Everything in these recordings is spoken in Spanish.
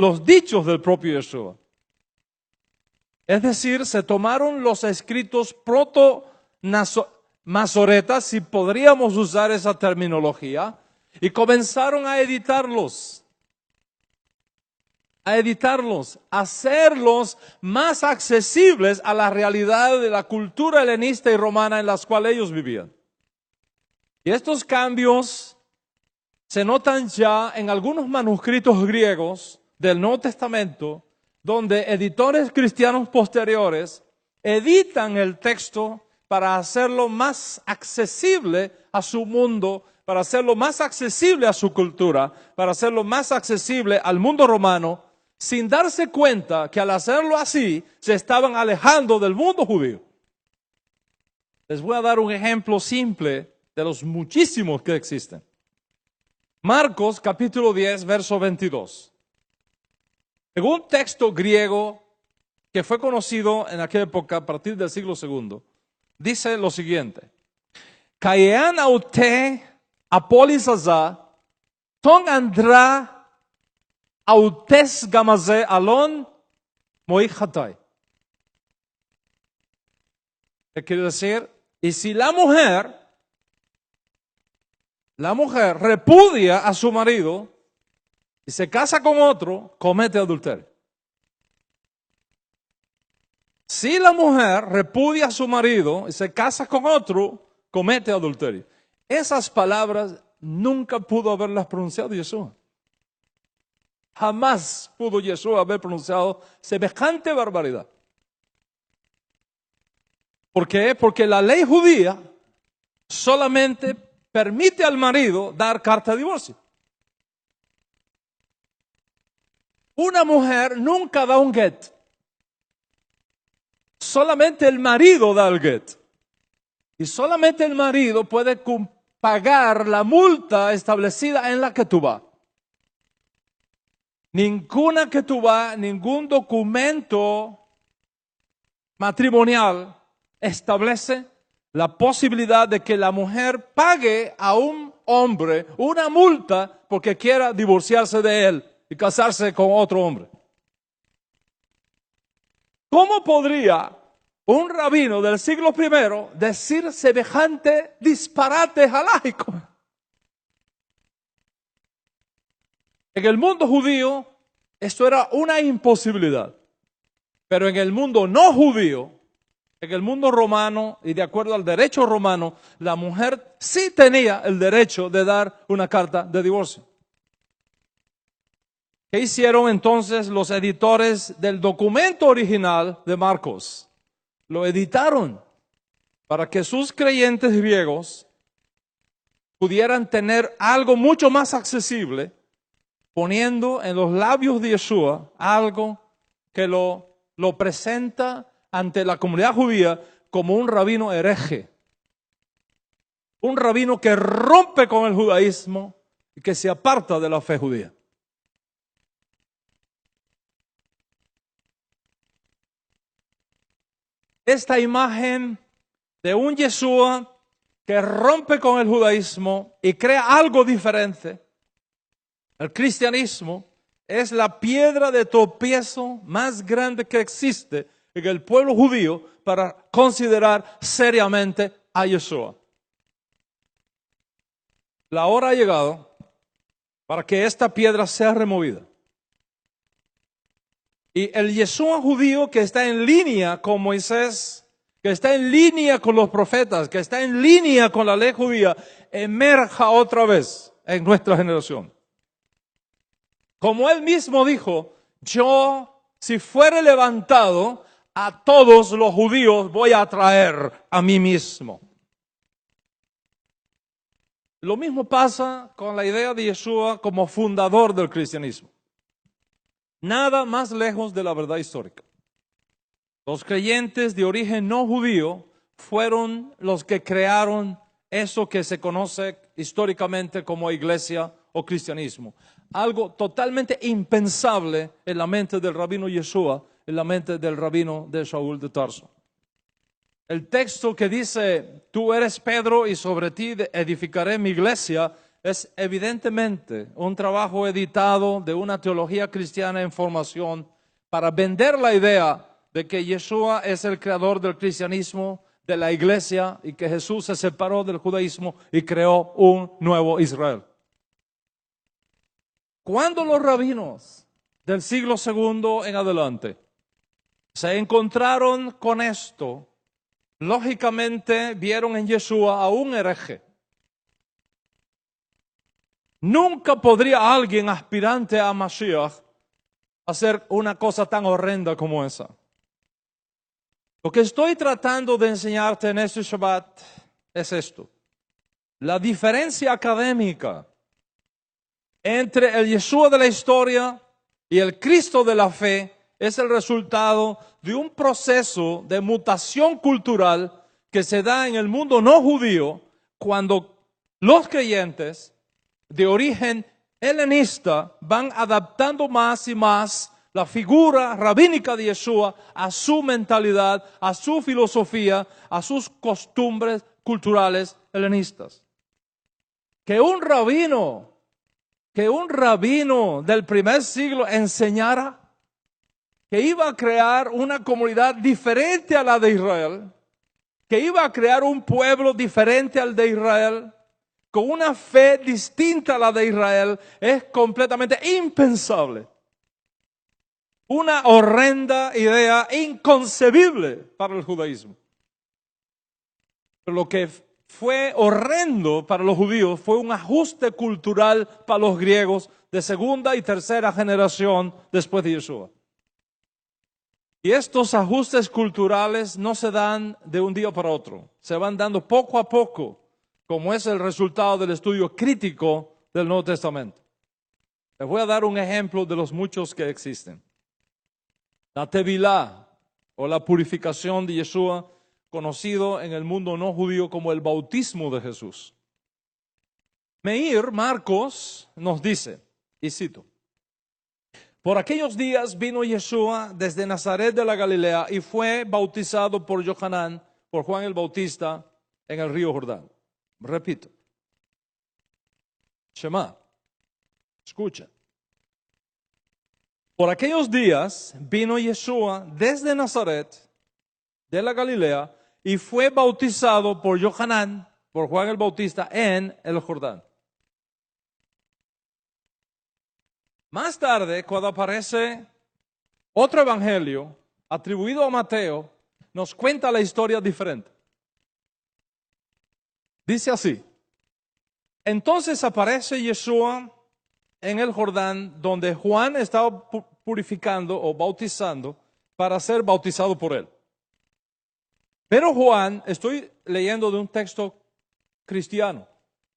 los dichos del propio Yeshua. Es decir, se tomaron los escritos proto-masoretas, si podríamos usar esa terminología, y comenzaron a editarlos, a hacerlos más accesibles a la realidad de la cultura helenista y romana en las cuales ellos vivían. Y estos cambios se notan ya en algunos manuscritos griegos del Nuevo Testamento, donde editores cristianos posteriores editan el texto para hacerlo más accesible a su mundo, para hacerlo más accesible a su cultura, para hacerlo más accesible al mundo romano, sin darse cuenta que al hacerlo así se estaban alejando del mundo judío. Les voy a dar un ejemplo simple de los muchísimos que existen. Marcos capítulo 10, verso 22. En un texto griego que fue conocido en aquella época a partir del siglo II, dice lo siguiente: Kaean aute apolisaza ton andra autes gamaze alon moichatai. ¿Qué quiere decir? Y si la mujer repudia a su marido y se casa con otro, comete adulterio. Si la mujer repudia a su marido y se casa con otro, comete adulterio. Esas palabras nunca pudo haberlas pronunciado Yeshua. Jamás pudo Yeshua haber pronunciado semejante barbaridad. ¿Por qué? Porque la ley judía solamente permite al marido dar carta de divorcio. Una mujer nunca da un get. Solamente el marido da el get. Y solamente el marido puede pagar la multa establecida en la ketubá. Ninguna ketubá, ningún documento matrimonial establece la posibilidad de que la mujer pague a un hombre una multa porque quiera divorciarse de él y casarse con otro hombre. ¿Cómo podría un rabino del siglo I decir semejante disparate halágico? En el mundo judío esto era una imposibilidad, pero en el mundo no judío, en el mundo romano y de acuerdo al derecho romano, la mujer sí tenía el derecho de dar una carta de divorcio. ¿Qué hicieron entonces los editores del documento original de Marcos? Lo editaron para que sus creyentes griegos pudieran tener algo mucho más accesible, poniendo en los labios de Yeshua algo que lo presenta ante la comunidad judía como un rabino hereje. Un rabino que rompe con el judaísmo y que se aparta de la fe judía. Esta imagen de un Yeshua que rompe con el judaísmo y crea algo diferente, el cristianismo, es la piedra de tropiezo más grande que existe en el pueblo judío para considerar seriamente a Yeshua. La hora ha llegado para que esta piedra sea removida. Y el Yeshua judío que está en línea con Moisés, que está en línea con los profetas, que está en línea con la ley judía, emerja otra vez en nuestra generación. Como él mismo dijo, yo, si fuere levantado, a todos los judíos voy a traer a mí mismo. Lo mismo pasa con la idea de Yeshua como fundador del cristianismo. Nada más lejos de la verdad histórica. Los creyentes de origen no judío fueron los que crearon eso que se conoce históricamente como iglesia o cristianismo. Algo totalmente impensable en la mente del rabino Yeshua, en la mente del rabino de Shaul de Tarso. El texto que dice, tú eres Pedro y sobre ti edificaré mi iglesia, es evidentemente un trabajo editado de una teología cristiana en formación para vender la idea de que Yeshua es el creador del cristianismo, de la iglesia, y que Jesús se separó del judaísmo y creó un nuevo Israel. Cuando los rabinos del siglo II en adelante se encontraron con esto, lógicamente vieron en Yeshua a un hereje. Nunca podría alguien aspirante a Mashiach hacer una cosa tan horrenda como esa. Lo que estoy tratando de enseñarte en este Shabbat es esto. La diferencia académica entre el Yeshua de la historia y el Cristo de la fe es el resultado de un proceso de mutación cultural que se da en el mundo no judío cuando los creyentes de origen helenista van adaptando más y más la figura rabínica de Yeshua a su mentalidad, a su filosofía, a sus costumbres culturales helenistas. Que un rabino del primer siglo enseñara que iba a crear una comunidad diferente a la de Israel, que iba a crear un pueblo diferente al de Israel, con una fe distinta a la de Israel, es completamente impensable. Una horrenda idea inconcebible para el judaísmo. Pero lo que fue horrendo para los judíos fue un ajuste cultural para los griegos de segunda y tercera generación después de Yeshua. Y estos ajustes culturales no se dan de un día para otro, se van dando poco a poco, como es el resultado del estudio crítico del Nuevo Testamento. Les voy a dar un ejemplo de los muchos que existen. La Tevilá, o la purificación de Yeshua, conocido en el mundo no judío como el bautismo de Jesús. Meir Marcos nos dice, y cito, por aquellos días vino Yeshua desde Nazaret de la Galilea y fue bautizado por Yohanan, por Juan el Bautista, en el río Jordán. Repito. Shema, escucha. Por aquellos días vino Yeshua desde Nazaret de la Galilea y fue bautizado por Yohanan, por Juan el Bautista, en el Jordán. Más tarde, cuando aparece otro evangelio atribuido a Mateo, nos cuenta la historia diferente. Dice así, entonces aparece Yeshua en el Jordán, donde Juan estaba purificando o bautizando para ser bautizado por él. Pero Juan, estoy leyendo de un texto cristiano,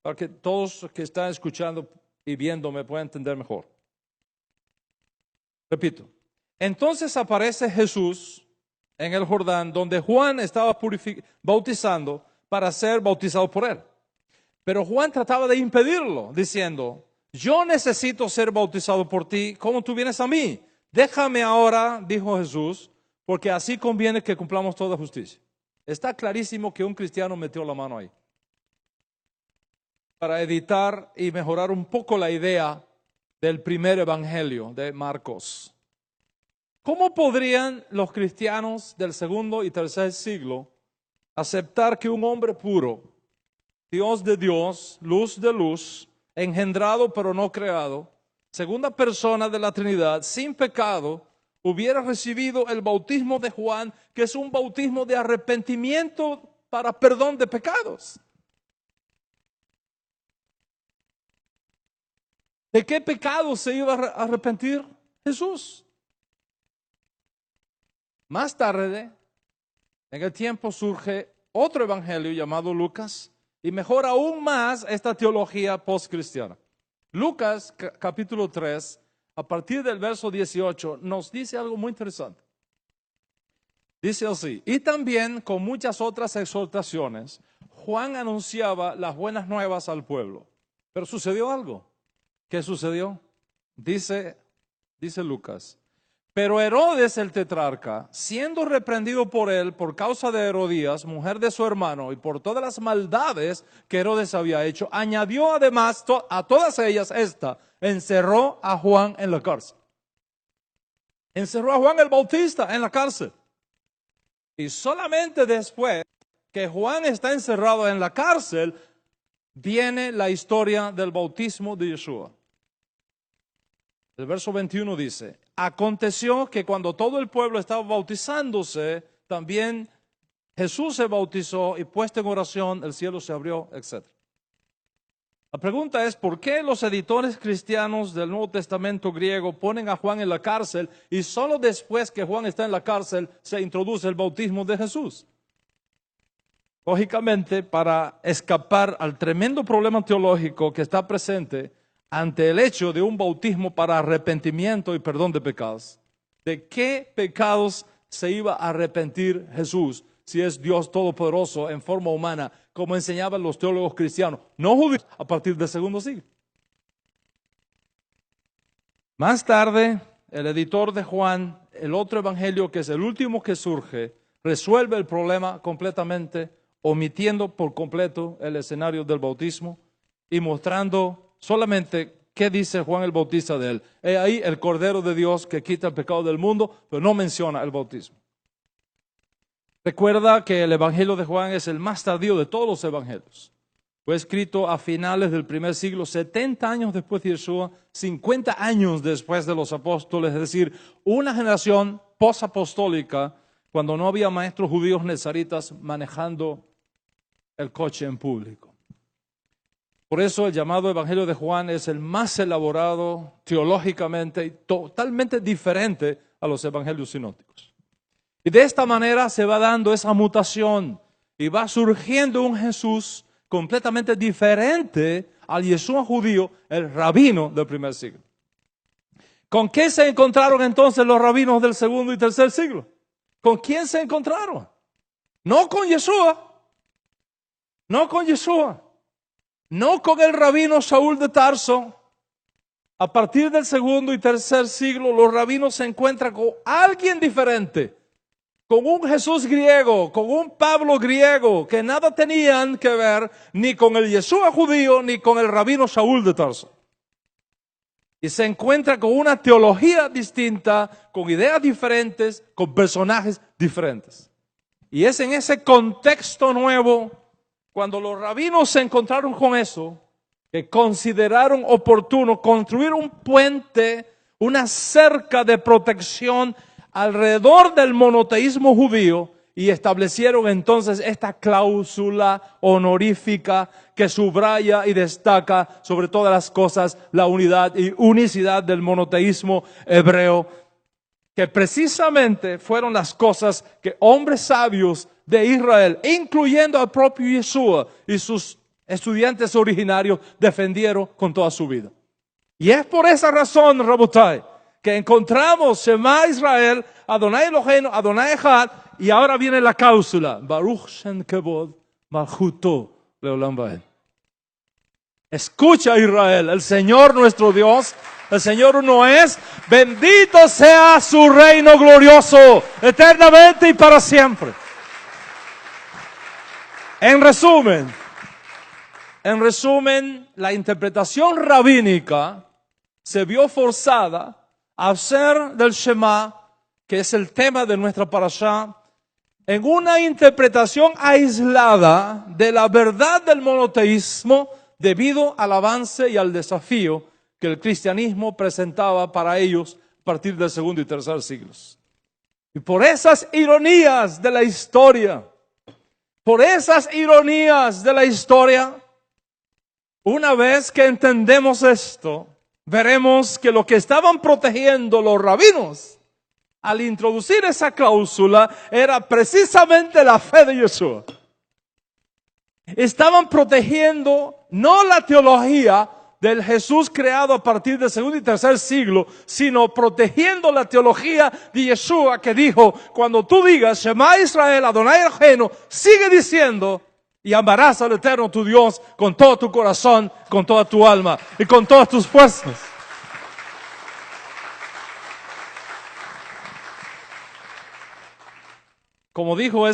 para que todos que están escuchando y viendo me puedan entender mejor. Repito, entonces aparece Jesús en el Jordán, donde Juan estaba bautizando para ser bautizado por él. Pero Juan trataba de impedirlo, diciendo, yo necesito ser bautizado por ti, ¿cómo tú vienes a mí? Déjame ahora, dijo Jesús, porque así conviene que cumplamos toda justicia. Está clarísimo que un cristiano metió la mano ahí. Para editar y mejorar un poco la idea del primer evangelio de Marcos. ¿Cómo podrían los cristianos del segundo y tercer siglo aceptar que un hombre puro, Dios de Dios, luz de luz, engendrado pero no creado, segunda persona de la Trinidad, sin pecado, hubiera recibido el bautismo de Juan, que es un bautismo de arrepentimiento para perdón de pecados? ¿De qué pecado se iba a arrepentir Jesús? Más tarde, en el tiempo surge otro evangelio llamado Lucas y mejora aún más esta teología postcristiana. Lucas capítulo 3, a partir del verso 18, nos dice algo muy interesante. Dice así, y también con muchas otras exhortaciones, Juan anunciaba las buenas nuevas al pueblo. Pero sucedió algo. ¿Qué sucedió? Dice Lucas, Pero Herodes el tetrarca, siendo reprendido por él por causa de Herodías, mujer de su hermano, y por todas las maldades que Herodes había hecho, añadió además a todas ellas encerró a Juan en la cárcel. Encerró a Juan el Bautista en la cárcel. Y solamente después que Juan está encerrado en la cárcel, viene la historia del bautismo de Yeshua. El verso 21 dice: aconteció que cuando todo el pueblo estaba bautizándose, también Jesús se bautizó y puesto en oración, el cielo se abrió, etc. La pregunta es, ¿por qué los editores cristianos del Nuevo Testamento griego ponen a Juan en la cárcel y solo después que Juan está en la cárcel se introduce el bautismo de Jesús? Lógicamente, para escapar al tremendo problema teológico que está presente ante el hecho de un bautismo para arrepentimiento y perdón de pecados. ¿De qué pecados se iba a arrepentir Jesús si es Dios Todopoderoso en forma humana, como enseñaban los teólogos cristianos, no judíos, a partir del segundo siglo? Más tarde, el editor de Juan, el otro evangelio que es el último que surge, resuelve el problema completamente, omitiendo por completo el escenario del bautismo y mostrando solamente qué dice Juan el Bautista de él. He ahí el Cordero de Dios que quita el pecado del mundo, pero no menciona el bautismo. Recuerda que el Evangelio de Juan es el más tardío de todos los evangelios. Fue escrito a finales del primer siglo, 70 años después de Yeshua, 50 años después de los apóstoles, es decir, una generación posapostólica, cuando no había maestros judíos nezaritas manejando el coche en público. Por eso el llamado Evangelio de Juan es el más elaborado teológicamente y totalmente diferente a los evangelios sinópticos. Y de esta manera se va dando esa mutación y va surgiendo un Jesús completamente diferente al Yeshua judío, el rabino del primer siglo. ¿Con qué se encontraron entonces los rabinos del segundo y tercer siglo? ¿Con quién se encontraron? No con Yeshua, no con Yeshua. No con el rabino Saúl de Tarso. A partir del segundo y tercer siglo, los rabinos se encuentran con alguien diferente, con un Jesús griego, con un Pablo griego, que nada tenían que ver ni con el Yeshua judío, ni con el rabino Saúl de Tarso. Y se encuentra con una teología distinta, con ideas diferentes, con personajes diferentes. Y es en ese contexto nuevo, cuando los rabinos se encontraron con eso, que consideraron oportuno construir un puente, una cerca de protección alrededor del monoteísmo judío y establecieron entonces esta cláusula honorífica que subraya y destaca sobre todas las cosas la unidad y unicidad del monoteísmo hebreo, que precisamente fueron las cosas que hombres sabios de Israel, incluyendo al propio Yeshua y sus estudiantes originarios, defendieron con toda su vida. Y es por esa razón, Rabotai, que encontramos Shema Israel, Adonai Eloheinu, Adonai Echad, y ahora viene la cláusula, Baruch Shem Kevod Malchuto Leolam Vaed. Escucha, Israel, el Señor nuestro Dios, el Señor uno es, bendito sea su reino glorioso, eternamente y para siempre. En resumen, la interpretación rabínica se vio forzada a hacer del Shema, que es el tema de nuestra parashá, en una interpretación aislada de la verdad del monoteísmo debido al avance y al desafío que el cristianismo presentaba para ellos a partir del segundo y tercer siglos. Y por esas ironías de la historia, una vez que entendemos esto, veremos que lo que estaban protegiendo los rabinos al introducir esa cláusula era precisamente la fe de Yeshua. Estaban protegiendo no la teología del Jesús creado a partir del segundo y tercer siglo, sino protegiendo la teología de Yeshua, que dijo, cuando tú digas Shema Israel, Adonai Eloheinu, sigue diciendo, y amarás al Eterno tu Dios con todo tu corazón, con toda tu alma y con todas tus fuerzas. como dijo,